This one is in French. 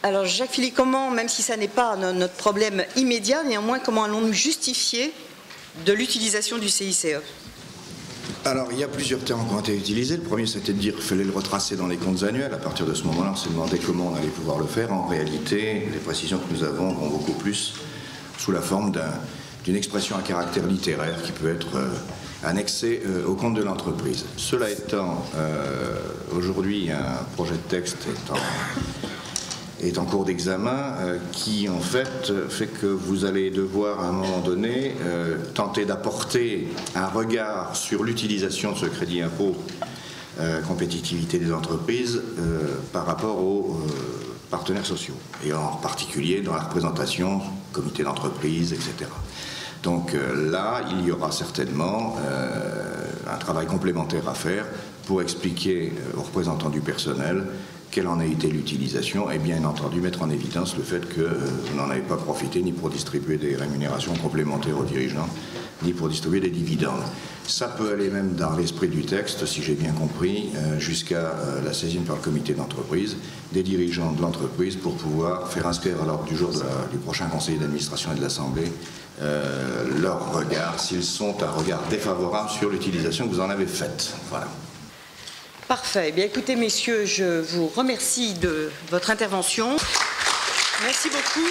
Alors Jacques-Philippe, comment, même si ça n'est pas notre problème immédiat, néanmoins, comment allons-nous justifier de l'utilisation du CICE? Alors, il y a plusieurs termes qui ont été utilisés. Le premier, c'était de dire qu'il fallait le retracer dans les comptes annuels. À partir de ce moment-là, on s'est demandé comment on allait pouvoir le faire. En réalité, les précisions que nous avons vont beaucoup plus sous la forme d'une expression à caractère littéraire qui peut être annexée au compte de l'entreprise. Cela étant, aujourd'hui, un projet de texte est en cours d'examen qui en fait que vous allez devoir à un moment donné tenter d'apporter un regard sur l'utilisation de ce crédit impôt compétitivité des entreprises par rapport aux partenaires sociaux et en particulier dans la représentation, comité d'entreprise, etc. Donc là, il y aura certainement un travail complémentaire à faire pour expliquer aux représentants du personnel quelle en a été l'utilisation et bien entendu mettre en évidence le fait que vous n'en avez pas profité ni pour distribuer des rémunérations complémentaires aux dirigeants, ni pour distribuer des dividendes. Ça peut aller même dans l'esprit du texte, si j'ai bien compris, jusqu'à la saisine par le comité d'entreprise des dirigeants de l'entreprise pour pouvoir faire inscrire à l'ordre du jour du prochain conseil d'administration et de l'Assemblée leur regard, s'ils sont un regard défavorable sur l'utilisation que vous en avez faite. Voilà. Parfait. Eh bien, écoutez, messieurs, je vous remercie de votre intervention. Merci beaucoup.